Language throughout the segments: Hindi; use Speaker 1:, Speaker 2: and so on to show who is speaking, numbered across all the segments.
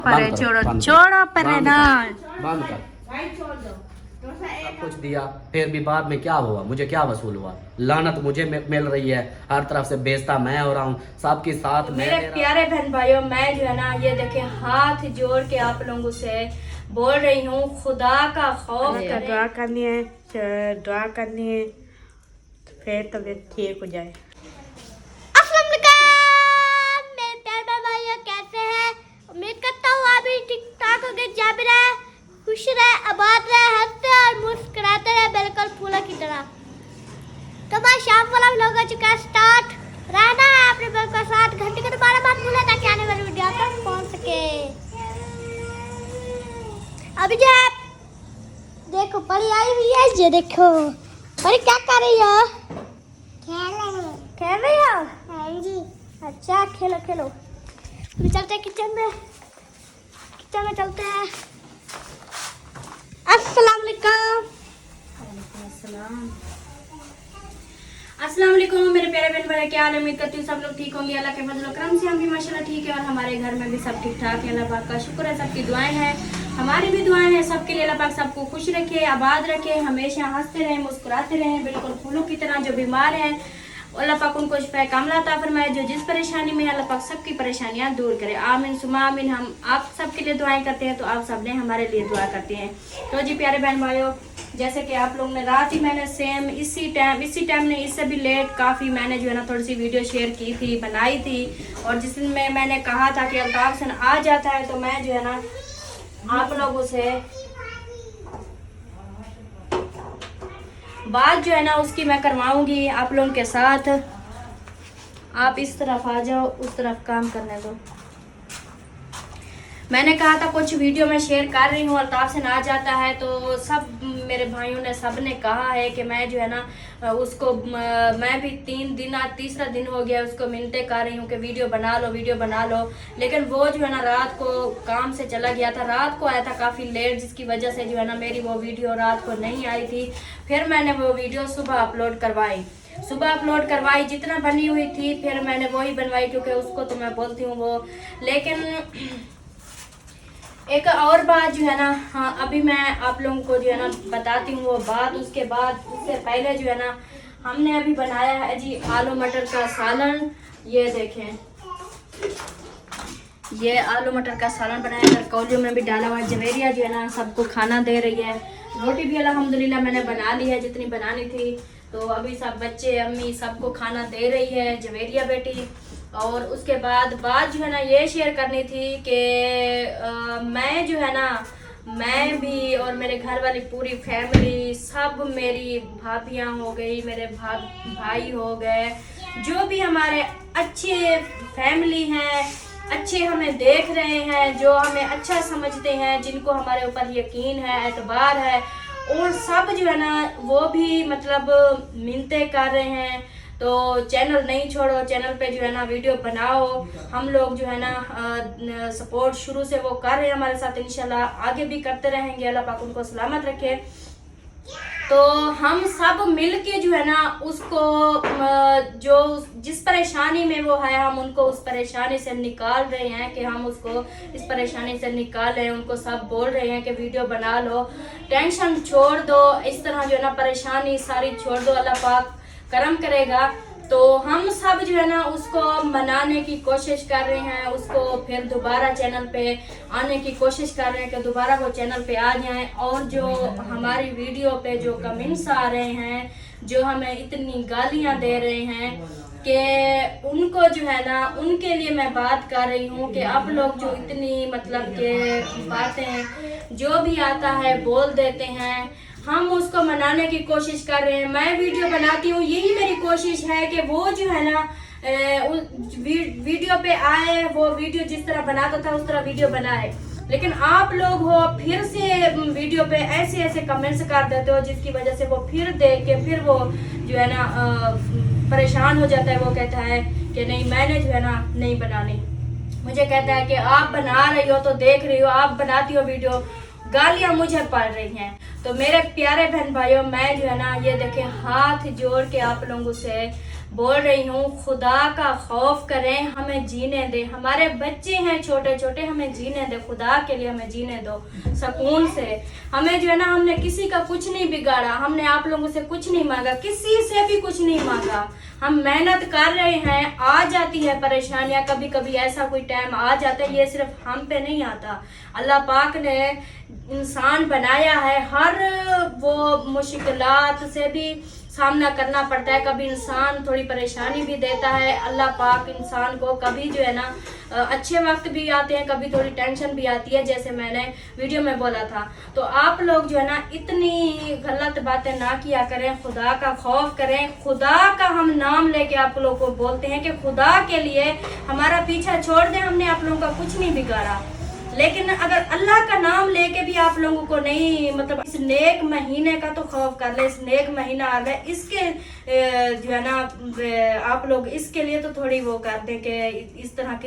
Speaker 1: अरे छोड़ो छोड़ो परे ना
Speaker 2: बंद कर। सब कुछ दिया, फिर भी बाद में क्या हुआ? मुझे क्या वसूल हुआ? लानत मुझे मिल रही है, हर तरफ से बेइज्जता मैं हो रहा हूँ, सबके साथ
Speaker 1: मेरे प्यारे बहन भाइयों, मैं जो है ना ये देखे हाथ जोड़ के आप लोगों से बोल रही हूँ, खुदा का खौफ करें। दुआ करनी है, दुआ करनी है, फिर तबीयत ठीक हो जाए।
Speaker 3: अस्सलाम वालेकुम मेरे प्यारे भाइयों, कैसे हैं? उम्मीद करता हूँ आप भी ठीक ठाक होंगे, जहाँ भी रहे खुश रहे, आबाद रहे, हंसते और मुस्कुराते रहे, बिल्कुल फूलों की तरह। तो भाई शाम वाला व्लॉग हो चुका है स्टार्ट। रहना है अपने बिल्कुल साथ, घंटे को दोबारा मत भूलें ताकि आने वाली वीडियो आप तक पहुँच सके। अभी जो है देखो परी आई हुई है, ये देखो परी क्या कर रही हो? खेल रही हो? हाँ जी। अच्छा खेलो खेलो। अभी चलते हैं किचन में, किचन में चलते हैं। अस्सलाम वालेकुम।
Speaker 1: अस्सलाम वालेकुम मेरे प्यारे बहन भाई, क्या हाल है? उम्मीद करती हूँ सब लोग ठीक होंगे। अल्लाह के फजल और करम से हम भी माशाल्लाह ठीक है और हमारे घर में भी सब ठीक ठाक है। अल्लाह पाक का शुक्र है, सबकी दुआएं हैं, हमारी भी दुआएं हैं सबके लिए। अल्लाह पाक सबको खुश रखे, आबाद रखे, हमेशा हंसते रहें, मुस्कुराते रहें, बिल्कुल फूलों की तरह। जो बीमार हैं अल्लाह पाक उनको शिफा कामला अता फरमाए, जो जिस परेशानी में है अल्लाह पाक सबकी परेशानियां दूर करे। आमीन सुमा आमीन। हम आप सबके लिए दुआएं करते हैं, तो आप सब ने हमारे लिए दुआ करते हैं। तो जी प्यारे बहन भाइयों, जैसे कि आप लोग ने रात ही मैंने सेम इसी टाइम ने इससे भी लेट काफ़ी मैंने जो है ना थोड़ी सी वीडियो शेयर की थी, बनाई थी, और जिसमें मैंने कहा था कि अल्ताफ सन आ जाता है तो मैं जो है ना आप लोगों से बात जो है ना उसकी मैं करवाऊंगी आप लोगों के साथ। आप इस तरफ आ जाओ, उस तरफ काम करने दो। मैंने कहा था कुछ वीडियो में शेयर कर रही हूँ, अल्ताफ से ना जाता है तो सब मेरे भाइयों ने सब ने कहा है कि मैं जो है ना उसको मैं भी 3 दिन, आज तीसरा दिन हो गया उसको मिन्नतें कर रही हूँ कि वीडियो बना लो, वीडियो बना लो। लेकिन वो जो है ना रात को काम से चला गया था, रात को आया था काफ़ी लेट, जिसकी वजह से जो है ना मेरी वो वीडियो रात को नहीं आई थी। फिर मैंने वो वीडियो सुबह अपलोड करवाई, जितना बनी हुई थी फिर मैंने वही बनवाई, क्योंकि उसको तो मैं बोलती हूँ वो। लेकिन एक और बात जो है ना, हाँ अभी मैं आप लोगों को जो है ना बताती हूँ वो बात। उसके उससे पहले जो है ना हमने अभी बनाया है जी आलू मटर का सालन। ये देखें, ये आलू मटर का सालन बनाया है, कौलियों में भी डाला हुआ है। जवेरिया जो है ना सबको खाना दे रही है, रोटी भी अल्हम्दुलिल्लाह मैंने बना ली है जितनी बनानी थी। तो अभी सब बच्चे अम्मी सबको खाना दे रही है जवेरिया बेटी। और उसके बाद बात जो है ना ये शेयर करनी थी कि मैं जो है ना, मैं भी और मेरे घर वाली पूरी फैमिली, सब मेरी भाभियाँ हो गई, मेरे भाई हो गए, जो भी हमारे अच्छे फैमिली हैं, अच्छे हमें देख रहे हैं, जो हमें अच्छा समझते हैं, जिनको हमारे ऊपर यकीन है, एतबार है, और सब जो है ना वो भी मतलब मिन्नतें कर रहे हैं। तो चैनल नहीं छोड़ो, चैनल पे जो है ना वीडियो बनाओ। हम लोग जो है ना सपोर्ट शुरू से वो कर रहे हैं हमारे साथ, इंशाल्लाह आगे भी करते रहेंगे, अल्लाह पाक उनको सलामत रखे। तो हम सब मिल के जो है ना उसको जो जिस परेशानी में वो है, हम उनको उस परेशानी से निकाल रहे हैं कि हम उसको इस परेशानी से निकालें। उनको सब बोल रहे हैं कि वीडियो बना लो, टेंशन छोड़ दो, इस तरह जो है ना परेशानी सारी छोड़ दो, अल्लाह पाक करम करेगा। तो हम सब जो है ना उसको मनाने की कोशिश कर रहे हैं, उसको फिर दोबारा चैनल पे आने की कोशिश कर रहे हैं कि दोबारा वो चैनल पे आ जाएं। और जो हमारी वीडियो पे जो कमेंट्स आ रहे हैं, जो हमें इतनी गालियां दे रहे हैं, कि उनको जो है ना उनके लिए मैं बात कर रही हूँ कि आप लोग जो इतनी मतलब के बातें जो भी आता है बोल देते हैं, हम उसको मनाने की कोशिश कर रहे हैं। मैं वीडियो बनाती हूँ, यही मेरी कोशिश है कि वो जो है ना वीडियो पे आए, वो वीडियो जिस तरह बनाता था उस तरह वीडियो बनाए। लेकिन आप लोग हो फिर से वीडियो पे ऐसे ऐसे कमेंट्स कर देते हो, जिसकी वजह से वो फिर देख के फिर वो जो है ना परेशान हो जाता है। वो कहता है कि नहीं मैंने जो है ना नहीं बनानी। मुझे कहता है कि आप बना रही हो तो देख रही हो, आप बनाती हो वीडियो, गालियां मुझे पड़ रही हैं। तो मेरे प्यारे बहन भाइयों, मैं जो है ना ये देखे हाथ जोड़ के आप लोगों से बोल रही हूँ, खुदा का खौफ करें, हमें जीने दे। हमारे बच्चे हैं छोटे छोटे, हमें जीने दे, खुदा के लिए हमें जीने दो सुकून से। हमें जो है ना, हमने किसी का कुछ नहीं बिगाड़ा, हमने आप लोगों से कुछ नहीं मांगा, किसी से भी कुछ नहीं मांगा। हम मेहनत कर रहे हैं, आ जाती है परेशानियां, कभी कभी ऐसा कोई टाइम आ जाता है, ये सिर्फ हम पे नहीं आता। अल्लाह पाक ने इंसान बनाया है, हर वो मुश्किलात से भी सामना करना पड़ता है। कभी इंसान थोड़ी परेशानी भी देता है अल्लाह पाक इंसान को, कभी जो है ना अच्छे वक्त भी आते हैं, कभी थोड़ी टेंशन भी आती है, जैसे मैंने वीडियो में बोला था। तो आप लोग जो है ना इतनी गलत बातें ना किया करें, खुदा का खौफ करें। खुदा का हम नाम लेके आप लोगों को बोलते हैं कि खुदा के लिए हमारा पीछा छोड़ दें, हमने आप लोगों का कुछ नहीं बिगाड़ा। लेकिन अगर अल्लाह का नाम लेके भी आप लोगों को नहीं, मतलब इस नेक महीने का तो खौफ कर ले, इस नेक महीना आ गया, इसके जो है ना आप लोग इसके लिए तो थोड़ी वो कर दें कि इस तरह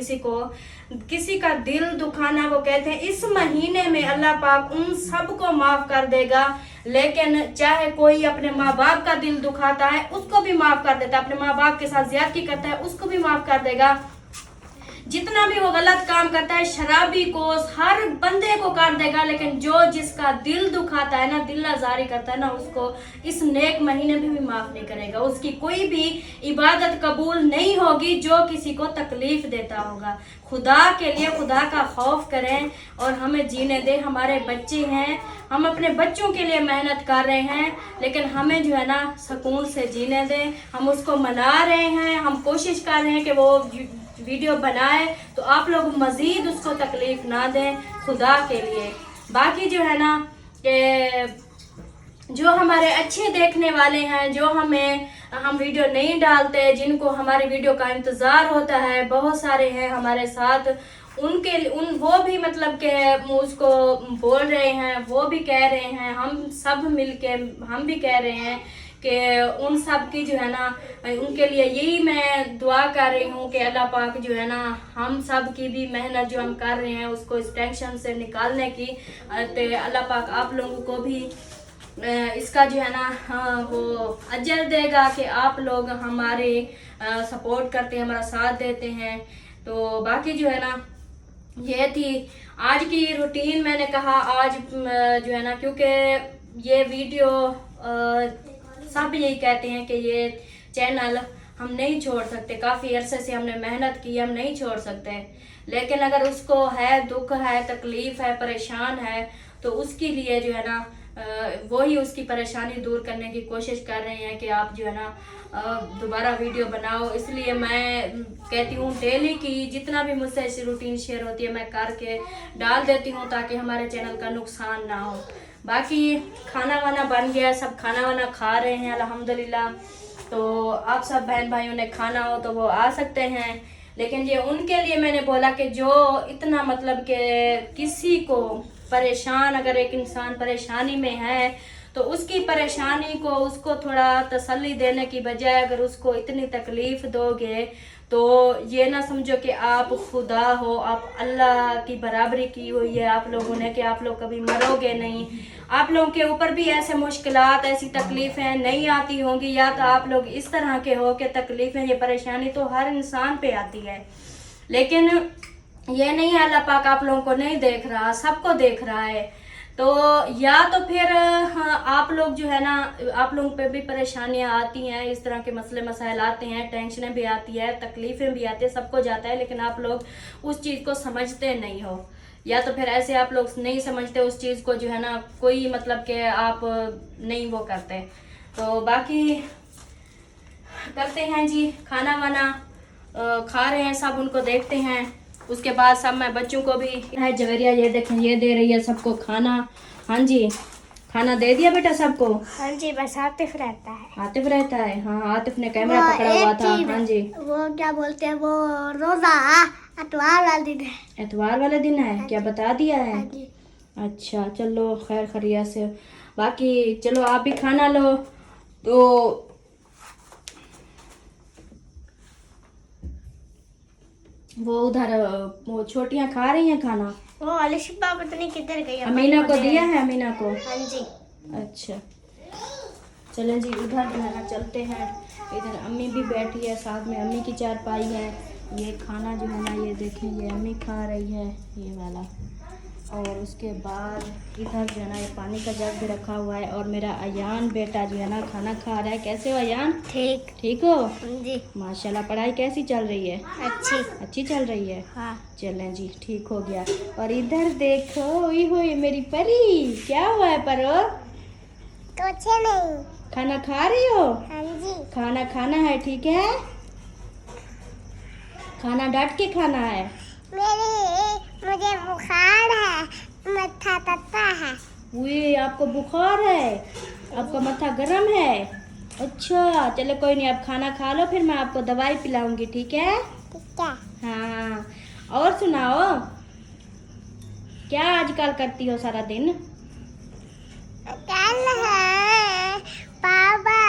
Speaker 1: किसी का दिल दुखाना, वो कहते हैं इस महीने में अल्लाह पाक उन सबको माफ कर देगा। लेकिन चाहे कोई अपने माँ बाप का दिल दुखाता है उसको भी माफ कर देता है, अपने माँ बाप के साथ ज्यादती करता है उसको भी माफ कर देगा, जितना भी वो गलत काम करता है, शराबी को, हर बंदे को कर देगा। लेकिन जो जिसका दिल दुखाता है ना, दिल आजारी करता है ना, उसको इस नेक महीने में भी माफ नहीं करेगा। उसकी कोई भी इबादत कबूल नहीं होगी जो किसी को तकलीफ देता होगा। खुदा के लिए खुदा का खौफ करें और हमें जीने दे। हमारे बच्चे हैं, हम अपने बच्चों के लिए मेहनत कर रहे हैं, लेकिन हमें जो है ना सुकून से जीने दें। हम उसको मना रहे हैं, हम कोशिश कर रहे हैं कि वो वीडियो बनाए तो आप लोग मजीद उसको तकलीफ ना दें खुदा के लिए। बाकी जो है ना कि जो हमारे अच्छे देखने वाले हैं, जो हम वीडियो नहीं डालते, जिनको हमारी वीडियो का इंतज़ार होता है, बहुत सारे हैं हमारे साथ, वो भी मतलब के उसको बोल रहे हैं, वो भी कह रहे हैं, हम सब मिलके हम भी कह रहे हैं कि उन सब की जो है ना, उनके लिए यही मैं दुआ कर रही हूँ कि अल्लाह पाक जो है ना हम सब की भी मेहनत जो हम कर रहे हैं उसको इस टेंशन से निकालने की, तो अल्लाह पाक आप लोगों को भी इसका जो है ना वो अजर देगा कि आप लोग हमारे सपोर्ट करते हैं, हमारा साथ देते हैं। तो बाकी जो है ना ये थी आज की रूटीन। मैंने कहा आज जो है ना, क्योंकि ये वीडियो सब यही कहते हैं कि ये चैनल हम नहीं छोड़ सकते, काफ़ी अरसे से हमने मेहनत की, हम नहीं छोड़ सकते। लेकिन अगर उसको है दुख है, तकलीफ़ है, परेशान है, तो उसके लिए जो है ना वही उसकी परेशानी दूर करने की कोशिश कर रहे हैं कि आप जो है ना दोबारा वीडियो बनाओ। इसलिए मैं कहती हूँ डेली की जितना भी मुझसे ऐसी रूटीन शेयर होती है मैं करके डाल देती हूँ ताकि हमारे चैनल का नुकसान ना हो। बाकी खाना वाना बन गया, सब खाना वाना खा रहे हैं अल्हम्दुलिल्लाह। तो आप सब बहन भाइयों ने खाना हो तो वो आ सकते हैं, लेकिन ये उनके लिए मैंने बोला कि जो इतना मतलब कि किसी को परेशान, अगर एक इंसान परेशानी में है तो उसकी परेशानी को उसको थोड़ा तसल्ली देने की बजाय अगर उसको इतनी तकलीफ़ दोगे तो ये ना समझो कि आप खुदा हो, आप अल्लाह की बराबरी की हुई है आप लोगों ने कि आप लोग कभी मरोगे नहीं। आप लोगों के ऊपर भी ऐसे मुश्किलात, ऐसी तकलीफ़ें नहीं आती होंगी, या तो आप लोग इस तरह के हो कि तकलीफ़ें, ये परेशानी तो हर इंसान पे आती है, लेकिन ये नहीं है अल्लाह पाक आप लोगों को नहीं देख रहा, सबको देख रहा है। तो या तो फिर आप लोग जो है ना, आप लोगों पे भी परेशानियां आती हैं, इस तरह के मसले मसाइल आते हैं, टेंशनें भी आती है, तकलीफ़ें भी आती है, सबको जाता है, लेकिन आप लोग उस चीज़ को समझते नहीं हो, या तो फिर ऐसे आप लोग नहीं समझते उस चीज़ को जो है ना, कोई मतलब कि आप नहीं वो करते। तो बाकी करते हैं जी, खाना वाना खा रहे हैं सब, उनको देखते हैं, उसके बाद सब मैं बच्चों को भी है जवेरिया, ये देखें ये दे रही है सबको खाना। हाँ जी, खाना दे दिया बेटा सबको?
Speaker 3: हाँ जी, बस आतिफ रहता है।
Speaker 1: आतिफ रहता है? हाँ, आतिफ ने कैमरा पकड़ा हुआ था। हाँ जी,
Speaker 3: वो क्या बोलते हैं, वो रोजा एतवार वाले दिन है।
Speaker 1: एतवार वाले दिन है? क्या बता दिया है?
Speaker 3: हाँ जी।
Speaker 1: अच्छा, चलो खैर खैरियत से। बाकी चलो आप भी खाना लो। तो वो उधर वो छोटियां खा रही हैं खाना।
Speaker 3: वो अलिशबा पता नहीं किधर गई।
Speaker 1: अमीना को दिया है? अमीना को?
Speaker 3: हाँ जी।
Speaker 1: अच्छा, चलें जी उधर जो है ना चलते हैं। इधर अम्मी भी बैठी है, साथ में अम्मी की चारपाई है। ये खाना जो है ना, ये देखें, ये अम्मी खा रही है ये वाला। और उसके बाद इधर जो है ना, ये पानी का जग भी रखा हुआ है। और मेरा अयान बेटा जो है ना, खाना खा रहा है। कैसे हो अयान?
Speaker 3: ठीक
Speaker 1: ठीक हो?
Speaker 3: जी।
Speaker 1: माशाल्लाह। पढ़ाई कैसी चल रही है?
Speaker 3: अच्छी
Speaker 1: चल रही है।
Speaker 3: हाँ।
Speaker 1: चलें जी, ठीक हो गया। और इधर देखो, ये मेरी परी, क्या हुआ है परो?
Speaker 3: कुछ नहीं।
Speaker 1: खाना खा रही हो?
Speaker 3: हाँ जी।
Speaker 1: खाना खाना है, ठीक है? खाना डांट के खाना है।
Speaker 3: मुझे बुखार है, माथा तत्ता है।
Speaker 1: ये आपको बुखार है? आपका माथा गर्म है? अच्छा, चलो कोई नहीं, आप खाना खा लो, फिर मैं आपको दवाई पिलाऊंगी, ठीक है?
Speaker 3: ठीक है।
Speaker 1: हाँ। और सुनाओ, क्या आजकल करती हो सारा दिन?
Speaker 3: कल है पापा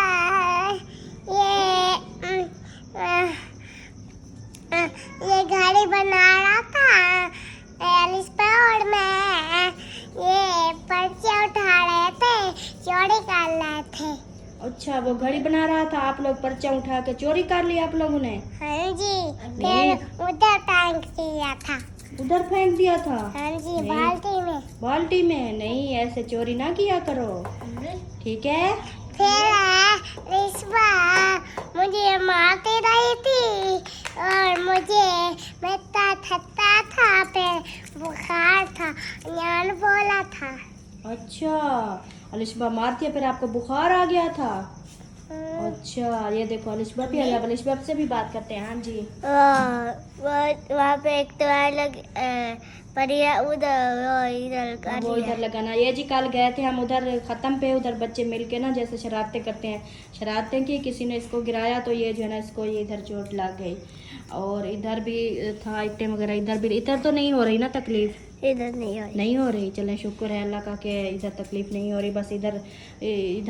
Speaker 3: ये घड़ी बना रहा था एलिस पे, और मैं ये पर्चे उठा रहे थे, चोरी कर रहे थे।
Speaker 1: अच्छा, वो घड़ी बना रहा था, आप लोग पर्चा उठा के चोरी कर लिया आप लोगों ने?
Speaker 3: हाँ जी।
Speaker 1: नहीं।
Speaker 3: फिर उधर टांग दिया था।
Speaker 1: उधर फेंक दिया था?
Speaker 3: हाँ जी,
Speaker 1: नहीं।
Speaker 3: बाल्टी में।
Speaker 1: बाल्टी में नहीं, ऐसे चोरी ना किया करो, ठीक है?
Speaker 3: फिर रिश्वा मुझे मारती रही थी, और मैं थकता था, फिर बुखार था, यान बोला था।
Speaker 1: अच्छा, अलिशबा मारती है, फिर आपको बुखार आ गया था? अच्छा, ये देखो अलिशबा भी आया, अलिशबा से भी बात करते हैं। हाँ जी।
Speaker 3: वहाँ पे एक दवाई लग परिया उधर
Speaker 1: वो इधर लगाना। ये जी कल गए थे हम उधर ख़त्म पे, उधर बच्चे मिलके ना जैसे शरारतें करते हैं, शरारतें की, किसी ने इसको गिराया तो ये जो है ना, इसको ये इधर चोट लग गई। और इधर भी था आइटम वगैरह, इधर तो नहीं हो रही ना तकलीफ?
Speaker 3: इधर नहीं
Speaker 1: हो रही। चलें, शुक्र है अल्लाह का कि इधर तकलीफ़ नहीं हो रही। बस इधर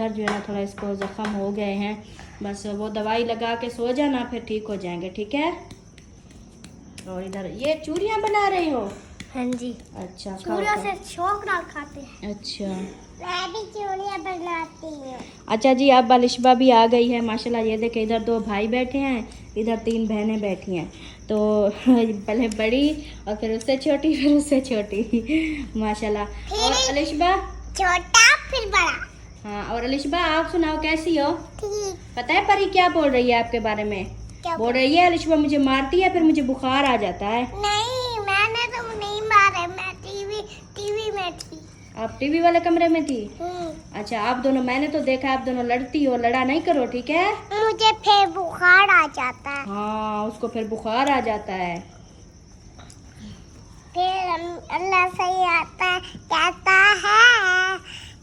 Speaker 1: जो है ना, थोड़ा इसको ज़ख़म हो गए हैं, बस वो दवाई लगा के सो जाना, फिर ठीक हो जाएंगे, ठीक है? और इधर ये चूड़ियाँ बना रही हो?
Speaker 3: हाँ जी।
Speaker 1: अच्छा,
Speaker 3: चूड़ियों से शौक ना खाते हैं।
Speaker 1: अच्छा,
Speaker 3: मैं भी चूड़ियाँ बनाती हूँ।
Speaker 1: अच्छा जी, अब अलिशबा भी आ गई है माशाल्लाह। ये देखे, इधर 2 भाई बैठे हैं, इधर 3 बहनें बैठी हैं। तो पहले बड़ी और फिर उससे छोटी, फिर उससे छोटी माशाल्लाह। और अलिशबा
Speaker 3: छोटा फिर बड़ा।
Speaker 1: हाँ, और अलिशबा आप सुनाओ, कैसी हो?
Speaker 3: ठीक।
Speaker 1: पता है परी क्या बोल रही है आपके बारे में?
Speaker 3: क्या
Speaker 1: बोल रही है अलिशबा मुझे मारती है, फिर मुझे बुखार आ जाता है।
Speaker 3: नहीं, मैंने तो नहीं मारा, मैं टीवी में थी।
Speaker 1: आप टीवी वाले कमरे में थी? अच्छा, आप दोनों, मैंने तो देखा आप दोनों लड़ती हो, लड़ा नहीं करो, ठीक है?
Speaker 3: मुझे फिर बुखार आ जाता है।
Speaker 1: हाँ, उसको फिर बुखार आ जाता है।
Speaker 3: फिर अल्लाह सही आता कहता है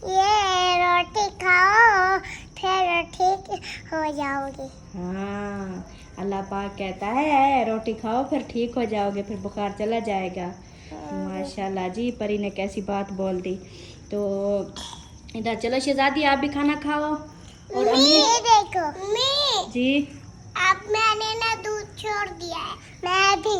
Speaker 3: ये रोटी खाओ, फिर ठीक हो जाओगे।
Speaker 1: हाँ, अल्लाह पाक कहता है रोटी खाओ फिर ठीक हो जाओगे, फिर बुखार चला जाएगा। माशाल्लाह जी, परी ने कैसी बात बोल दी। तो इधर चलो शहजादी, आप भी खाना खाओ। और अम्मी
Speaker 3: देखो
Speaker 1: जी,
Speaker 3: अब मैंने ना दूध छोड़ दिया है। मैं भी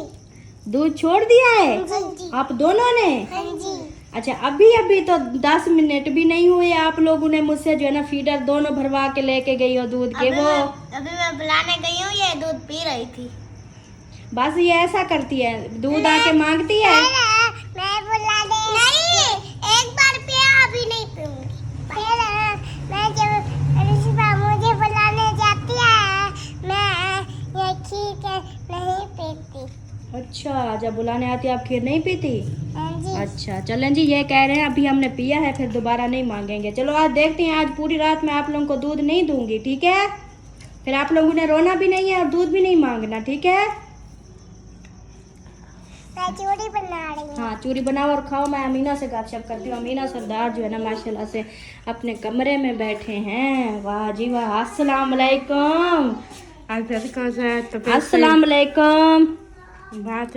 Speaker 1: दूध छोड़ दिया है?
Speaker 3: हाँ जी।
Speaker 1: आप दोनों ने?
Speaker 3: हाँ जी।
Speaker 1: अच्छा, अभी तो 10 मिनट भी नहीं हुए, आप लोगों ने मुझसे जो है ना फीडर दोनों भरवा के लेके गई हो दूध के। वो
Speaker 3: अभी मैं बुलाने गई हूँ, ये दूध पी रही थी।
Speaker 1: बस ये ऐसा करती है, दूध आके मांगती है।
Speaker 3: मैं बुलाने नहीं, एक बार पिया, अभी नहीं पीऊंगी। फिर मैं जब रिश्वा मुझे बुलाने जाती है, मैं ये खीर नहीं पीती।
Speaker 1: अच्छा, जब बुलाने आती है आप खीर नहीं पीती?
Speaker 3: हाँ जी।
Speaker 1: अच्छा, चलें जी, ये कह रहे हैं अभी हमने पिया है, फिर दोबारा नहीं मांगेंगे। चलो आज देखते हैं, आज पूरी रात मैं आप लोगों को दूध नहीं दूंगी, ठीक है? फिर आप लोगों ने रोना भी नहीं है और दूध भी नहीं मांगना, ठीक है?
Speaker 3: मैं चूड़ी बना रही हूँ।
Speaker 1: हाँ, चूरी बनाओ और खाओ। मैं अमीना से गपशप करती हूँ। अमीना सरदार जो है ना माशाल्लाह से अपने कमरे में बैठे हैं। वाह जी वाह, अस्सलाम वालेकुम। अस्सलाम वालेकुम।
Speaker 4: बात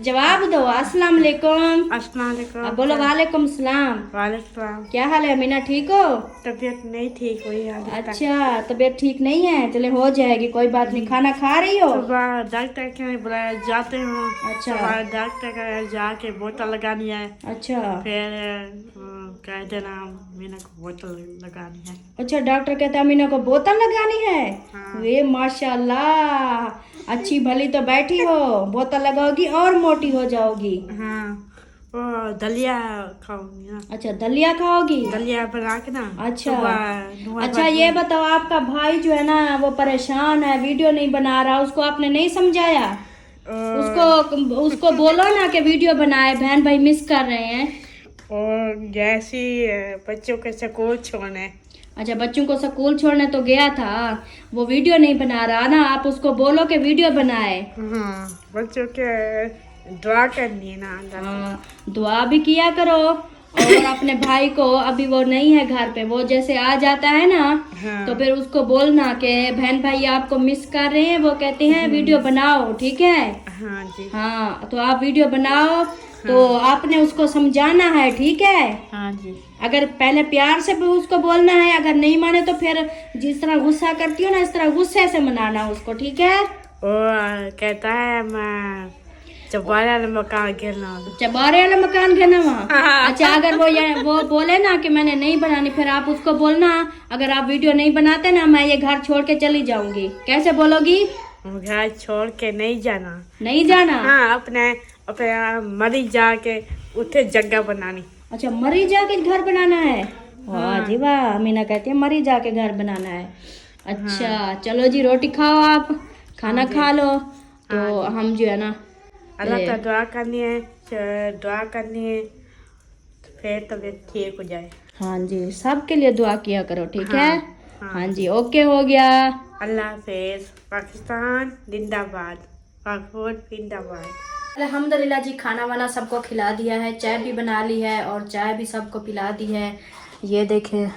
Speaker 1: जवाब दो। अस्सलाम वालेकुम।
Speaker 4: अस्सलाम वालेकुम।
Speaker 1: अब बोलो वालेकुम सलाम।
Speaker 4: वालेकुम।
Speaker 1: क्या हाल है अमीना, ठीक हो?
Speaker 4: तबीयत नहीं ठीक हुई है अभी तक।
Speaker 1: अच्छा, तबीयत ठीक नहीं है, चले हो जाएगी, कोई बात नहीं। खाना खा रही हो?
Speaker 4: सुबह डॉक्टर के बुलाया जाते हूँ।
Speaker 1: अच्छा।
Speaker 4: सुबह डॉक्टर का जाके बोतल लगानी है।
Speaker 1: अच्छा
Speaker 4: फिर कह देना मैंने को बोतल लगानी है।
Speaker 1: अच्छा, डॉक्टर कहता है अमीना को बोतल लगानी है।
Speaker 4: हाँ।
Speaker 1: वे माशाल्लाह, अच्छी भली तो बैठी हो, बोतल लगाओगी और मोटी हो जाओगी।
Speaker 4: हाँ, वो दलिया खाऊंगी ना।
Speaker 1: अच्छा, दलिया खाओगी?
Speaker 4: दलिया बना के ना।
Speaker 1: अच्छा
Speaker 4: सुबह
Speaker 1: अच्छा, ये बताओ, आपका भाई जो है ना वो परेशान है, वीडियो नहीं बना रहा, उसको आपने नहीं समझाया? उसको बोलो ना कि वीडियो बनाए, बहन भाई मिस कर रहे हैं।
Speaker 4: और जैसी बच्चों के स्कूल छोड़ने।
Speaker 1: अच्छा, बच्चों को स्कूल छोड़ने तो गया था, वो वीडियो नहीं बना रहा ना, आप उसको बोलो कि वीडियो बनाए।
Speaker 4: हाँ, बच्चों के दुआ करनी है ना।
Speaker 1: हाँ, दुआ भी किया करो। और अपने भाई को, अभी वो नहीं है घर पे, वो जैसे आ जाता है ना,
Speaker 4: हाँ।
Speaker 1: तो फिर उसको बोलना कि बहन भाई आपको मिस कर रहे हैं, वो कहते हैं वीडियो बनाओ, ठीक है?
Speaker 4: हाँ जी।
Speaker 1: हाँ, तो आप वीडियो बनाओ, तो आपने उसको समझाना है, ठीक है?
Speaker 4: हाँ जी।
Speaker 1: अगर पहले प्यार से भी उसको बोलना है, अगर नहीं माने तो फिर जिस तरह गुस्सा करती हो ना, इस तरह गुस्से से मनाना उसको, ठीक है?
Speaker 4: वो कहता है मैं चबारे वाला मकान गिरना।
Speaker 1: चबारे वाला मकान घेना वहाँ। अच्छा, अगर वो बोले ना कि मैंने नहीं बनानी, फिर आप उसको बोलना अगर आप वीडियो नहीं बनाते ना, मैं ये घर छोड़ के चली जाऊंगी। कैसे बोलोगी?
Speaker 4: घर छोड़ के नहीं जाना।
Speaker 1: नहीं जाना?
Speaker 4: हाँ, अपने मरी जाके उठे जगह बनानी।
Speaker 1: अच्छा, मरी जाके घर बनाना है? वाह जी वाह, अमीना कहती है मरी जाके घर बनाना है। अच्छा चलो जी, रोटी खाओ, आप खाना खा लो, तो हम जो है ना
Speaker 4: अल्लाह का दुआ करनी है, तो फिर तबीयत ठीक हो जाए।
Speaker 1: हाँ जी, सबके लिए दुआ किया करो, ठीक है? हाँ जी, ओके, हो गया।
Speaker 4: अल्लाह हाफिज। पाकिस्तान जिंदाबाद, पाकपुर जिंदाबाद।
Speaker 1: अल्हम्दुलिल्लाह जी, खाना वाना सबको खिला दिया है, चाय भी बना ली है और चाय भी सबको पिला दी है। ये देखें,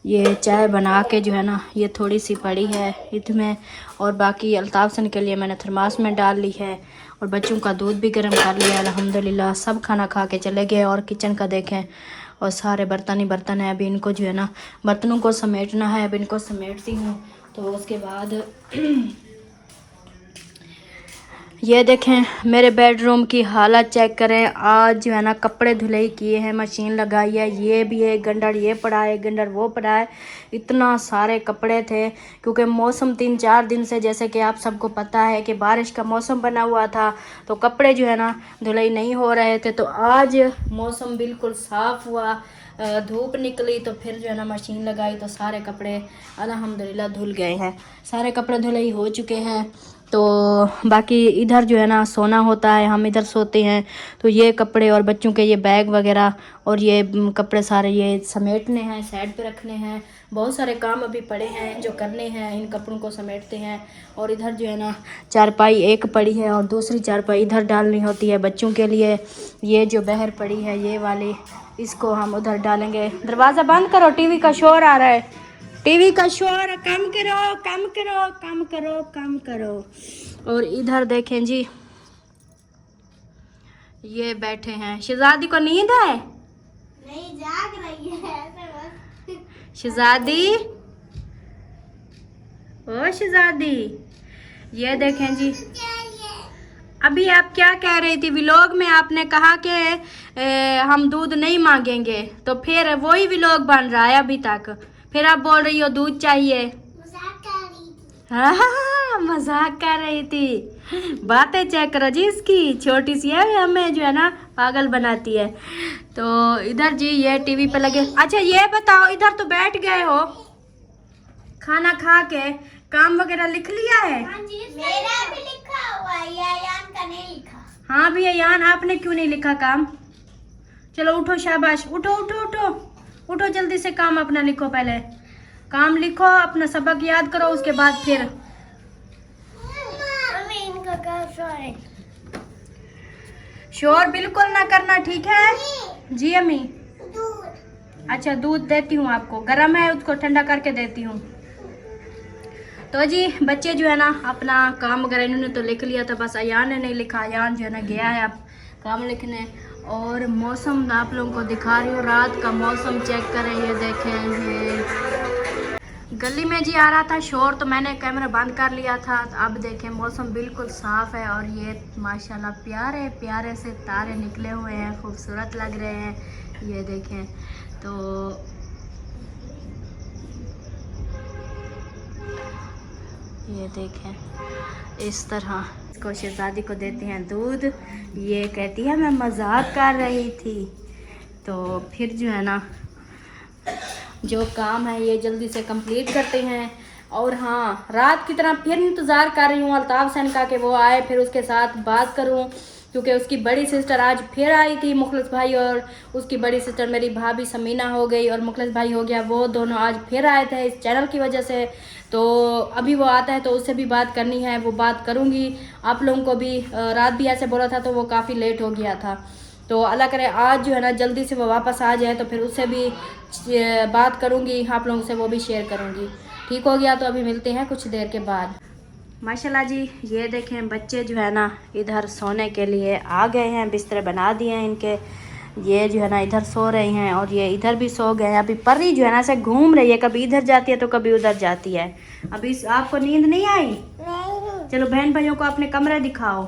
Speaker 1: ये चाय बना के जो है ना, ये थोड़ी सी पड़ी है इसमें, और बाकी अल्ताफ सन के लिए मैंने थर्मास में डाल ली है, और बच्चों का दूध भी गर्म कर लिया। अल्हम्दुलिल्लाह सब खाना खा के चले गए, और किचन का देखें, और सारे बर्तन ही बर्तन है। अभी इनको जो है ना, बर्तनों को समेटना है, अभी इनको समेटती हूँ, तो उसके बाद ये देखें मेरे बेडरूम की हालत चेक करें। आज जो है ना कपड़े धुलाई किए हैं, मशीन लगाई है, ये भी है गंडर, ये पड़ा है गंडर, वो पड़ा है, इतना सारे कपड़े थे, क्योंकि मौसम 3-4 दिन से, जैसे कि आप सबको पता है कि बारिश का मौसम बना हुआ था, तो कपड़े जो है ना धुलाई नहीं हो रहे थे। तो आज मौसम बिल्कुल साफ़ हुआ, धूप निकली, तो फिर जो है ना मशीन लगाई, तो सारे कपड़े अल्हम्दुलिल्लाह धुल गए हैं, सारे कपड़े धुलाई हो चुके हैं। तो बाकी इधर जो है ना सोना होता है, हम इधर सोते हैं, तो ये कपड़े और बच्चों के ये बैग वगैरह और ये कपड़े सारे ये समेटने हैं, साइड पे रखने हैं, बहुत सारे काम अभी पड़े हैं जो करने हैं, इन कपड़ों को समेटते हैं। और इधर जो है ना चारपाई एक पड़ी है और दूसरी चारपाई इधर डालनी होती है बच्चों के लिए। ये जो बहर पड़ी है ये वाली, इसको हम उधर डालेंगे। दरवाज़ा बंद करो, टीवी का शोर आ रहा है, टीवी का शोर, कम करो कम करो कम करो कम करो। और इधर देखें जी, ये बैठे हैं, शहजादी को नींद है?
Speaker 3: नहीं, जाग रही है।
Speaker 1: शहजादी, ओ शहजादी, ये देखें जी। अभी आप क्या कह रही थी व्लॉग में? आपने कहा कि हम दूध नहीं मांगेंगे, तो फिर वही व्लॉग बन रहा है अभी तक, फिर आप बोल रही हो दूध चाहिए।
Speaker 3: मजाक कर रही थी।
Speaker 1: हाँ, मजाक कर रही थी। बातें चेक करो जी, इसकी छोटी सी है, हमें जो है ना पागल बनाती है। तो इधर जी ये टीवी पे लगे। अच्छा ये बताओ, इधर तो बैठ गए हो खाना खा के, काम वगैरह लिख लिया है?
Speaker 3: हाँ जी, मेरा भी लिखा हुआ है, यान का नहीं लिखा।
Speaker 1: हाँ भैया, यान आपने क्यों नहीं लिखा काम? चलो उठो, शाबाश, उठो उठो उठो उठो, जल्दी से काम अपना लिखो, पहले काम लिखो, अपना सबक याद करो, उसके बाद फिर।
Speaker 3: मम्मी, इनका क्या शोर है?
Speaker 1: शोर बिल्कुल ना करना, ठीक है जी अम्मी?
Speaker 3: दूध।
Speaker 1: अच्छा दूध देती हूँ आपको, गर्म है, उसको ठंडा करके देती हूँ। तो जी बच्चे जो है ना अपना काम वगैरह इन्होंने तो लिख लिया था, बस अयान ने नहीं लिखा। अयान जो है ना गया है अब काम लिखने। और मौसम आप लोगों को दिखा रही हूँ, रात का मौसम चेक करें, ये देखें। ये गली में जी आ रहा था शोर तो मैंने कैमरा बंद कर लिया था। अब देखें मौसम बिल्कुल साफ़ है और ये माशाल्लाह प्यारे प्यारे से तारे निकले हुए हैं, खूबसूरत लग रहे हैं। ये देखें तो ये देखें इस तरह। इसको शहजादी को देते हैं दूध, ये कहती है मैं मजाक कर रही थी। तो फिर जो है ना जो काम है ये जल्दी से कंप्लीट करते हैं। और हाँ, रात की तरह फिर इंतज़ार कर रही हूँ अल्ताफ़ सैन का कि वो आए, फिर उसके साथ बात करूँ, क्योंकि उसकी बड़ी सिस्टर आज फिर आई थी, मुखलिस भाई और उसकी बड़ी सिस्टर मेरी भाभी समीना हो गई और मुखलिस भाई हो गया। वो दोनों आज फिर आए थे इस चैनल की वजह से। तो अभी वो आता है तो उससे भी बात करनी है, वो बात करूँगी। आप लोगों को भी रात भी ऐसे बोला था तो वो काफ़ी लेट हो गया था। तो अल्लाह करे आज जो है ना जल्दी से वो वापस आ जाए तो फिर उससे भी बात करूँगी, आप लोगों से वो भी शेयर करूँगी। ठीक हो गया तो अभी मिलते हैं कुछ देर के बाद। माशाल्लाह जी ये देखें बच्चे जो है ना इधर सोने के लिए आ गए हैं, बिस्तर बना दिए हैं इनके। ये जो है ना इधर सो रहे हैं और ये इधर भी सो गए हैं। अभी परी जो है ना ऐसे घूम रही है, कभी इधर जाती है तो कभी उधर जाती है। अभी आपको नींद नहीं आई? चलो बहन भाइयों को अपने कमरे दिखाओ।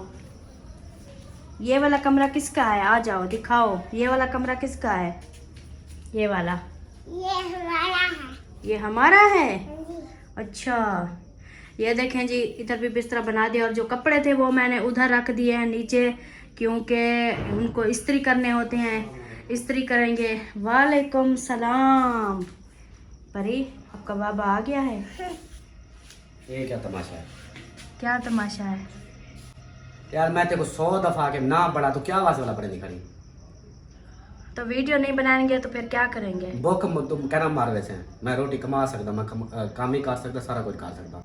Speaker 1: ये वाला कमरा किसका है? आ जाओ दिखाओ। ये वाला कमरा किसका है? ये वाला
Speaker 3: ये हमारा है।
Speaker 1: ये हमारा है। अच्छा ये देखें जी इधर भी बिस्तर बना दिया और जो कपड़े थे वो मैंने उधर रख दिए हैं नीचे, क्योंकि उनको इस्त्री करने होते हैं। इस्त्री करेंगे। वालेकुम सलाम। परी आपका बाबा आ गया है।
Speaker 2: ये क्या तमाशा है?
Speaker 1: क्या तमाशा है?
Speaker 2: यार मैं तेरे को 100 दफा के ना पढ़ा तो क्या आवाज वाला पढ़े खड़ी।
Speaker 1: तो वीडियो नहीं बनाएंगे तो फिर क्या करेंगे?
Speaker 2: बुक तुम कहना मार वैसे मैं रोटी कमा सकता, मैं काम ही कर सकता, सारा कुछ कर सकता।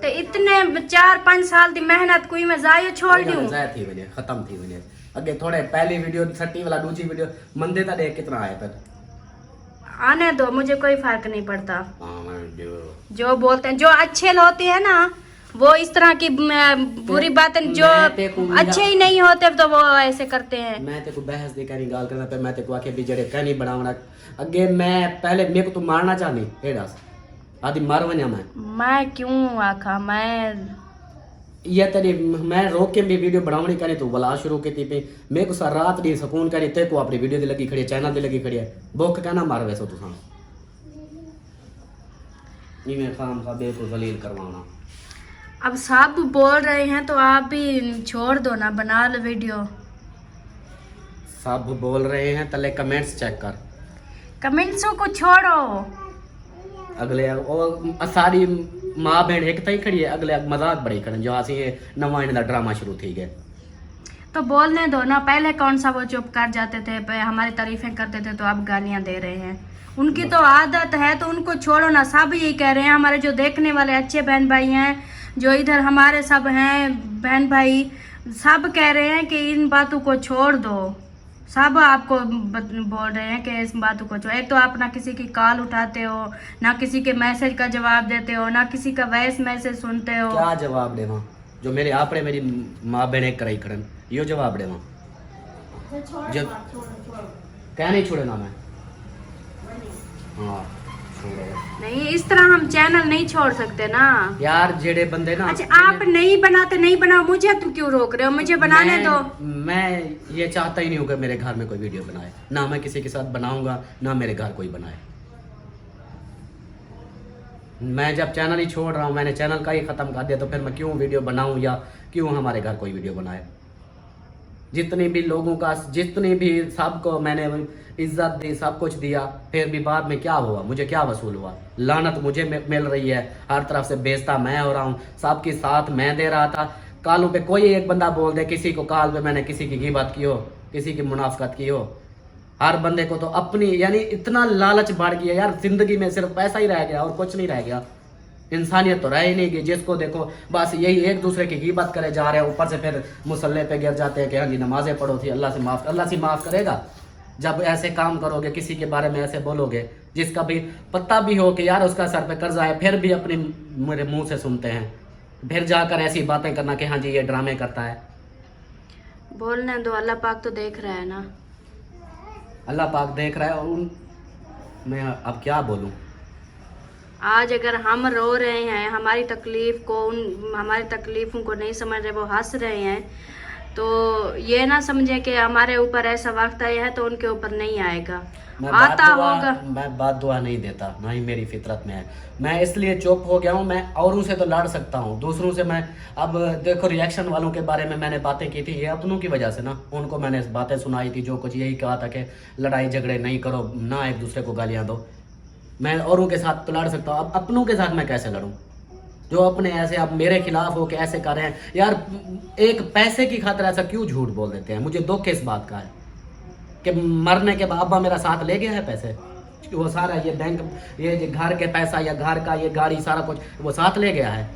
Speaker 1: तो इतने 4-5 साल की मेहनत कोई मैं जाया छोड़ दूं?
Speaker 2: थी वजह खत्म थी वजह अगे थोड़े पहली वीडियो सट्टी वाला दूसरी वीडियो मंदे था देख कितना आया फिर।
Speaker 1: आने दो, मुझे कोई फर्क नहीं पड़ता।
Speaker 2: हाँ,
Speaker 1: जो बोलते हैं, जो अच्छे होते हैं ना वो इस तरह की बुरी बातें, जो अच्छे ही नहीं होते तो वो ऐसे करते हैं।
Speaker 2: मैं तेरे को बहस दे कहनी गाल करना पे मैं तेरे को आके भी जड़े कहनी बनावना अगे मैं पहले मेरे को तू मारना चाहनी एडास आदि मार वन्या
Speaker 1: मैं क्यों आखा मैं
Speaker 2: ये तेरी मैं रोक के भी वीडियो बनावनी करी तू बला शुरू की थी पे मेरे को सारा रात दी सुकून करी ते को अपनी वीडियो दी लगी खड़ी है, चैनल दी लगी खड़ी है। बुक कहना मार वैसो तू सा ये मैं काम का बे को जलील करवाना।
Speaker 1: अब सब बोल रहे हैं तो आप भी छोड़ दो ना, बना लो वीडियो।
Speaker 2: सब बोल रहे हैं तले कमेंट्स चेक कर।
Speaker 1: कमेंट्सों को छोड़ो।
Speaker 2: अगले और सारी माँ बहन एक ही खड़ी है, अगले मजाक बड़ी करें जो आसी नवा इनका ड्रामा शुरू थी गए।
Speaker 1: तो बोलने दो ना, पहले कौन सा वो चुप कर जाते थे, हमारी तारीफें करते थे तो अब गालियां दे रहे हैं। उनकी तो आदत है तो उनको छोड़ो ना। सब यही कह रहे हैं, हमारे जो देखने वाले अच्छे बहन भाई हैं, जो इधर हमारे सब हैं बहन भाई, सब कह रहे हैं कि इन बातों को छोड़ दो। सब आपको बोल रहे हैं कि इस बातों को छोड़। एक तो आप ना किसी की कॉल उठाते हो, ना किसी के मैसेज का जवाब देते हो, ना किसी का वॉइस मैसेज सुनते हो।
Speaker 2: क्या जवाब देवा जो मेरे आपने मेरी माँ बहने कराई खड़न यो जवाब देवा जब क्या नहीं छोड़े ना मैं। हाँ
Speaker 1: नहीं, इस तरह हम चैनल नहीं छोड़ सकते ना
Speaker 2: यार। जेड़े बंदे ना
Speaker 1: अच्छा आप नहीं बनाते, नहीं बनाओ, मुझे तुम क्यों रोक रहे हो? मुझे बनाने दो।
Speaker 2: मैं ये चाहता ही नहीं हूँ कि मेरे घर में कोई वीडियो बनाए, ना मैं किसी के साथ बनाऊंगा, ना मेरे घर कोई बनाए। मैं जब चैनल ही छोड़ रहा हूँ, मैंने चैनल का ही खत्म कर दिया तो फिर मैं क्यों वीडियो बनाऊं या क्यों हमारे घर कोई वीडियो बनाए। जितने भी लोगों का, जितने भी सबको मैंने इज्जत दी, सब कुछ दिया, फिर भी बाद में क्या हुआ? मुझे क्या वसूल हुआ? लानत मुझे मिल रही है, हर तरफ से बेइज्जता मैं हो रहा हूँ, सबके साथ मैं दे रहा था। कालों पे कोई एक बंदा बोल दे, किसी को काल पे मैंने किसी की गिबत की हो, किसी की मुनाफकत की हो। हर बंदे को तो अपनी यानी इतना लालच बढ़ गया यार, जिंदगी में सिर्फ पैसा ही रह गया और कुछ नहीं रह गया। इंसानियत तो रह ही नहीं गई। जिसको देखो बस यही एक दूसरे की गिबत करे जा रहे हैं, ऊपर से फिर मुसल्ले पे गिर जाते हैं कि हाँ जी नमाजें पढ़ो थी, अल्लाह से माफ़ करेगा। जब ऐसे काम करोगे, किसी के बारे में ऐसे बोलोगे, जिसका भी पता भी हो कि यार उसका सर पे कर्जा है, फिर भी अपने मेरे मुंह से सुनते हैं, फिर जाकर ऐसी बातें करना कि हाँ जी ये ड्रामे करता है।
Speaker 1: बोलने दो, अल्लाह पाक तो देख रहा है ना।
Speaker 2: अल्लाह पाक देख रहा है। और मैं अब क्या बोलूं।
Speaker 1: आज अगर हम रो रहे हैं, हमारी तकलीफ को हमारी तकलीफों को नहीं समझ रहे, वो हंस रहे हैं, तो ये ना समझे कि हमारे ऊपर ऐसा वक्त आया है तो उनके ऊपर नहीं आएगा, आता होगा।
Speaker 2: मैं बात दुआ नहीं देता, ना ही मेरी फितरत में है। मैं इसलिए चुप हो गया हूँ। मैं औरों से तो लड़ सकता हूँ, दूसरों से मैं अब देखो रिएक्शन वालों के बारे में मैंने बातें की थी, ये अपनों की वजह से ना, उनको मैंने बातें सुनाई थी, जो कुछ यही कहा था कि लड़ाई झगड़े नहीं करो, ना एक दूसरे को गालियाँ दो। मैं औरों के साथ तो लड़ सकता हूँ, अब अपनों के साथ मैं कैसे लड़ूँ, जो अपने ऐसे अब मेरे खिलाफ हो के ऐसे कर रहे हैं। यार एक पैसे की खातिर ऐसा क्यों झूठ बोल देते हैं। मुझे दुख इस बात का है कि मरने के बाद अब्बा मेरा साथ ले गया है पैसे, वो सारा ये बैंक, ये घर के पैसा या घर का ये गाड़ी सारा कुछ वो साथ ले गया है।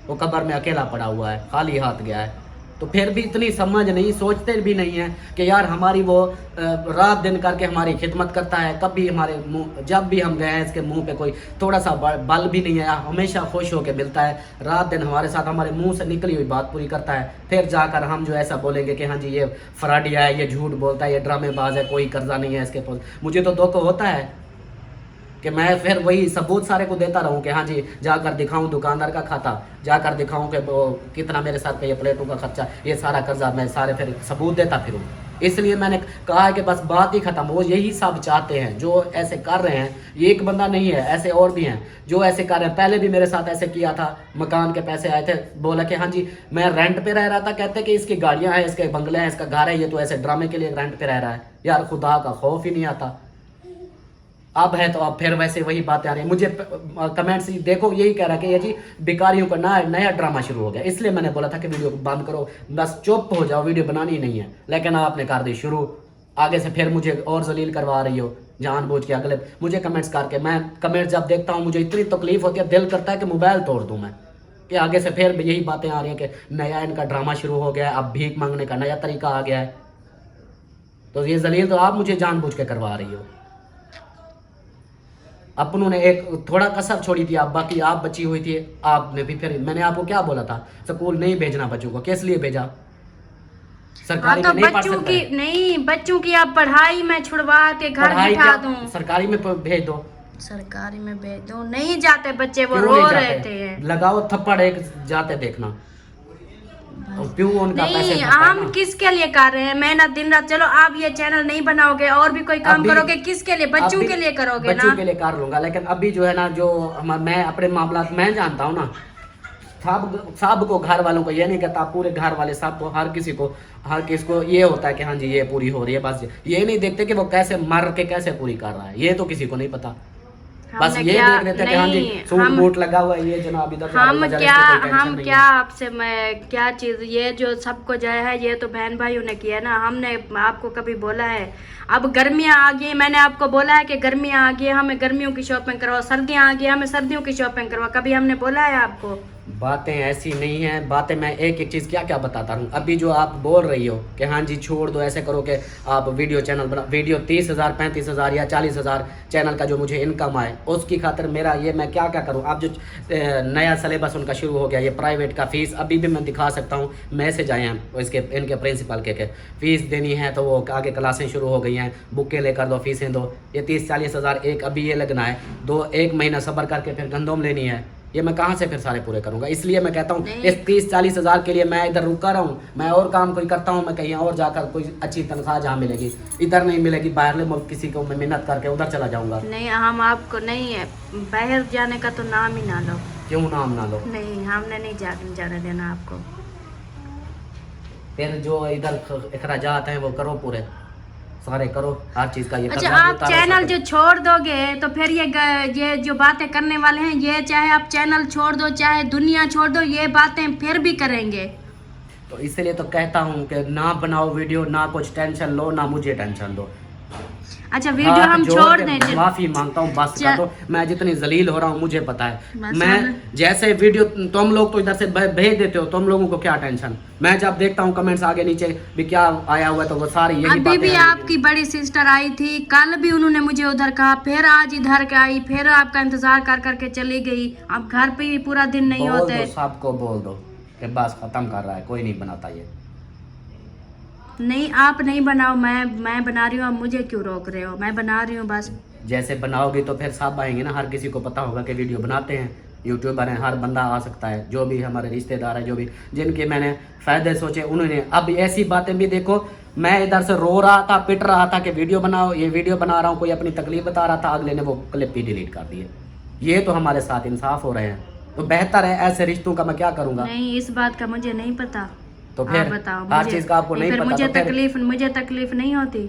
Speaker 2: वो कब्र में अकेला पड़ा हुआ है, खाली हाथ गया है। तो फिर भी इतनी समझ नहीं, सोचते भी नहीं है कि यार हमारी वो रात दिन करके हमारी खिदमत करता है। कभी हमारे मुंह, जब भी हम गए हैं इसके मुंह पे कोई थोड़ा सा बल भी नहीं आया, हमेशा खुश होकर मिलता है, रात दिन हमारे साथ हमारे मुंह से निकली हुई बात पूरी करता है। फिर जाकर हम जो ऐसा बोलेंगे कि हाँ जी ये फ्रॉडिया है, ये झूठ बोलता है, ये ड्रामेबाज है, कोई कर्जा नहीं है इसके पास। मुझे तो दुख होता है कि मैं फिर वही सबूत सारे को देता रहूं कि हाँ जी जाकर दिखाऊं दुकानदार का खाता, जाकर दिखाऊं कि वो कितना मेरे सर पे ये प्लेटों का खर्चा, ये सारा कर्जा, मैं सारे फिर सबूत देता फिरूं। इसलिए मैंने कहा कि बस बात ही खत्म हो। यही सब चाहते हैं जो ऐसे कर रहे हैं। ये एक बंदा नहीं है, ऐसे और भी हैं जो ऐसे कर रहे हैं। पहले भी मेरे साथ ऐसे किया था, मकान के पैसे आए थे, बोला कि हाँ जी मैं रेंट पे रह रहा था, कहते कि इसकी गाड़ियाँ हैं, इसके बंगले हैं, इसका घर है, ये तो ऐसे ड्रामे के लिए रेंट पे रह रहा है। यार खुदा का खौफ ही नहीं आता। अब है तो अब फिर वैसे वही बातें आ रही हैं। मुझे कमेंट्स देखो यही कह रहा है कि ये जी भिखारियों का नया ड्रामा शुरू हो गया। इसलिए मैंने बोला था कि वीडियो बंद करो, बस चुप हो जाओ, वीडियो बनानी ही नहीं है। लेकिन आपने कर दी शुरू, आगे से फिर मुझे और जलील करवा रही हो जानबूझ के। अगले मुझे कमेंट्स करके, मैं कमेंट जब देखता हूँ मुझे इतनी तकलीफ होती है, दिल करता है कि मोबाइल तोड़ दूँ मैं, कि आगे से फिर यही बातें आ रही हैं कि नया इनका ड्रामा शुरू हो गया है, अब भीख मांगने का नया तरीका आ गया है। तो ये जलील तो आप मुझे जानबूझ के करवा रही हो। अपनों ने एक थोड़ा कसर छोड़ी थी, आप बाकी आप बची हुई थी। आपने भी फिर मैंने आपको क्या बोला था, स्कूल नहीं भेजना बच्चों को, किस लिए भेजा? सरकारी
Speaker 1: तो
Speaker 2: में नहीं पढ़
Speaker 1: बच्चों
Speaker 2: सकता
Speaker 1: की नहीं, बच्चों की आप पढ़ाई में छुड़वा के घर बिठा दूं,
Speaker 2: सरकारी में भेज दो।
Speaker 1: सरकारी में भेज दो, नहीं जाते बच्चे, वो
Speaker 2: क्यों
Speaker 1: रो
Speaker 2: नहीं
Speaker 1: रहे
Speaker 2: जाते?
Speaker 1: थे।
Speaker 2: लगाओ थप्पड़ एक, जाते देखना। क्यों उनका पैसे
Speaker 1: नहीं,
Speaker 2: खाता है
Speaker 1: हम
Speaker 2: ना?
Speaker 1: किसके लिए कर रहे हैं मेहनत दिन रात? चलो आप ये चैनल नहीं बनाओगे और भी कोई काम
Speaker 2: अभी-
Speaker 1: करोगे, किसके लिए? बच्चों
Speaker 2: अभी
Speaker 1: के लिए करोगे
Speaker 2: बच्चों
Speaker 1: ना।
Speaker 2: के लिए कर लूंगा, लेकिन अभी जो है ना, जो मैं अपने मामला मैं जानता हूँ ना, सब को, घर वालों को, ये नहीं कहता पूरे घर वाले, सबको, हर किसी को ये होता है कि हाँ जी ये पूरी हो रही है। बस ये नहीं देखते कि वो कैसे मर के कैसे पूरी कर रहा है, ये तो किसी को नहीं पता। बस ये देख लेते हैं कि हाँ जी सूट बूट लगा हुआ है, ये जनाब इधर से
Speaker 1: हम
Speaker 2: इधर,
Speaker 1: क्या
Speaker 2: इसको कोई टेंशन
Speaker 1: हम
Speaker 2: नहीं
Speaker 1: क्या
Speaker 2: है।
Speaker 1: आपसे मैं क्या चीज, ये जो सबको जो है ये तो बहन भाइयों ने किया ना, हमने आपको कभी बोला है? अब गर्मियाँ आ गई, मैंने आपको बोला है कि गर्मियाँ आ गई हमें गर्मियों की शॉपिंग करवाओ, सर्दियाँ आ गई हमें सर्दियों की शॉपिंग करवाओ, कभी हमने बोला है आपको?
Speaker 2: बातें ऐसी नहीं है, बातें मैं एक एक चीज़ क्या क्या बताता हूँ। अभी जो आप बोल रही हो कि हाँ जी छोड़ दो, ऐसे करो कि आप वीडियो चैनल बना, वीडियो 30,000 35,000 या 40,000 चैनल का जो मुझे इनकम आए, उसकी खातिर मेरा ये मैं क्या क्या करूँ। अब जो नया सिलेबस उनका शुरू हो गया, ये प्राइवेट का फ़ीस अभी भी मैं दिखा सकता हूँ, मैसेज आए हैं इसके इनके प्रिंसिपल के फ़ीस देनी है, तो वो आगे क्लासें शुरू हो गई हैं, बुकें लेकर दो, फीसें दो। ये 30-40,000 एक अभी ये लगना है, 1 महीना सब्र करके फिर गंदम लेनी है। ये मैं कहाँ से फिर सारे पूरे करूंगा? इसलिए मैं कहता हूँ इस 30-40,000 के लिए मैं इधर रुका रहा हूँ, मैं और काम कोई करता हूँ, मैं कहीं और जाकर कोई अच्छी तनख्वाह जहाँ मिलेगी, इधर नहीं मिलेगी, बाहरले मुल्क किसी को मैं मेहनत करके उधर चला जाऊँगा।
Speaker 1: नहीं, हम आपको नहीं है बाहर जाने का तो नाम ही ना लो।
Speaker 2: क्यों नाम ना लो?
Speaker 1: नहीं, हमने नहीं जाने देना आपको।
Speaker 2: फिर जो इधर अखराजात हैं वो करो, पूरे सारे करो, हर चीज़ का ये
Speaker 1: अच्छा,
Speaker 2: कर्जा भी
Speaker 1: आप
Speaker 2: उतारो,
Speaker 1: चैनल
Speaker 2: सब
Speaker 1: जो छोड़ दोगे तो फिर ये जो बातें करने वाले हैं, ये चाहे आप चैनल छोड़ दो चाहे दुनिया छोड़ दो, ये बातें फिर भी करेंगे।
Speaker 2: तो इसलिए तो कहता हूँ कि ना बनाओ वीडियो, ना कुछ टेंशन लो, ना मुझे टेंशन दो।
Speaker 1: अच्छा वीडियो हम छोड़ दें।
Speaker 2: माफी मांगता हूँ, बस कर दो। मैं जितनी जलील हो रहा हूँ मुझे पता है।
Speaker 1: बस
Speaker 2: मैं जैसे वीडियो तुम लोग तो इधर से भेज देते हो, तुम लोगों को क्या टेंशन। मैं जब देखता हूँ कमेंट्स आगे नीचे भी क्या आया हुआ है, तो वो सारी यही
Speaker 1: अभी
Speaker 2: बातें
Speaker 1: भी
Speaker 2: हैं।
Speaker 1: आपकी बड़ी सिस्टर आई थी, कल भी उन्होंने मुझे उधर कहा, फिर आज इधर के आई, फिर आपका इंतजार कर करके चली गई। अब घर पे भी पूरा दिन नहीं
Speaker 2: बोल
Speaker 1: होते।
Speaker 2: दो, सबको बोल दो कि बस खत्म कर रहा है, कोई नहीं बनाता ये।
Speaker 1: नहीं आप नहीं बनाओ, मैं बना रही हूँ, अब मुझे क्यों रोक रहे हो? मैं बना रही हूँ बस।
Speaker 2: जैसे बनाओगे तो फिर सब आएंगे ना, हर किसी को पता होगा कि वीडियो बनाते हैं, यूट्यूबर हैं, हर बंदा आ सकता है। जो भी हमारे रिश्तेदार हैं, जो भी जिनके मैंने फ़ायदे सोचे उन्होंने। अब ऐसी बातें भी देखो, मैं इधर से रो रहा था, पिट रहा था कि वीडियो बनाओ, ये वीडियो बना रहा हूँ, कोई अपनी तकलीफ बता रहा था, अगले ने वो क्लिप ही डिलीट कर दिए। ये तो हमारे साथ इंसाफ हो रहे हैं, तो बेहतर है। ऐसे रिश्तों का मैं क्या करूँगा?
Speaker 1: नहीं इस बात का मुझे नहीं पता,
Speaker 2: तो
Speaker 1: आप
Speaker 2: फिर
Speaker 1: बताओ
Speaker 2: हर
Speaker 1: मुझे।
Speaker 2: चीज़ का आपको नहीं
Speaker 1: फिर
Speaker 2: पता,
Speaker 1: मुझे तकलीफ नहीं होती।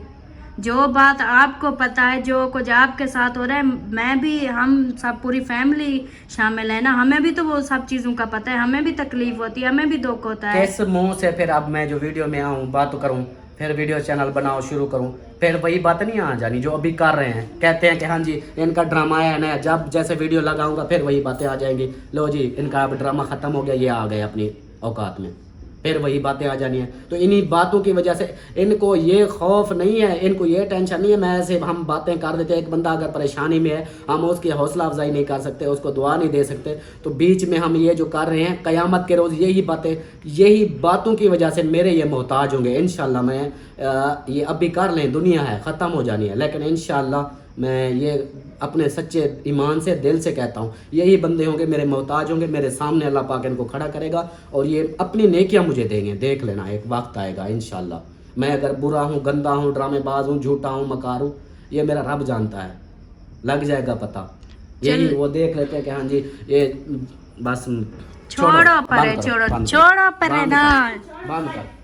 Speaker 1: जो बात आपको पता है, जो कुछ आपके साथ हो रहा है, मैं भी, हम सब पूरी फैमिली शामिल है ना, हमें भी तो वो सब चीज़ों का पता है, हमें भी तकलीफ होती है, हमें भी दुख होता है।
Speaker 2: किस मुंह से फिर अब मैं जो वीडियो में आऊँ, बात करूँ, फिर वीडियो चैनल बनाओ शुरू करूँ, फिर वही बात नहीं आ जानी जो अभी कर रहे हैं। कहते हैं कि हाँ जी इनका ड्रामा है नया, जब जैसे वीडियो लगाऊंगा फिर वही बातें आ जाएंगी। लो जी इनका अब ड्रामा ख़त्म हो गया, ये आ गए अपनी औकात में, फिर वही बातें आ जानी है। तो इन्हीं बातों की वजह से इनको ये खौफ नहीं है, इनको ये टेंशन नहीं है। मैं ऐसे हम बातें कर देते हैं, एक बंदा अगर परेशानी में है, हम उसकी हौसला अफजाई नहीं कर सकते, उसको दुआ नहीं दे सकते, तो बीच में हम ये जो कर रहे हैं, क़यामत के रोज़ यही बातों की वजह से मेरे ये मोहताज होंगे। इंशाल्लाह मैं ये अभी कर लें, दुनिया है ख़त्म हो जानी है, लेकिन इंशाल्लाह मैं ये अपने सच्चे ईमान से दिल से कहता हूँ, यही बंदे होंगे मेरे मोहताज होंगे, मेरे सामने अल्लाह पाक इनको खड़ा करेगा और ये अपनी नेकियां मुझे देंगे। देख लेना, एक वक्त आएगा इंशाल्लाह। मैं अगर बुरा हूँ, गंदा हूँ, ड्रामेबाज हूँ, झूठा हूँ, मकार हूँ, ये मेरा रब जानता है, लग जाएगा पता। यही वो देख लेते हैं कि हाँ जी ये बस
Speaker 1: छोड़ो परे, छोड़ो परे ना।
Speaker 2: बंद कर।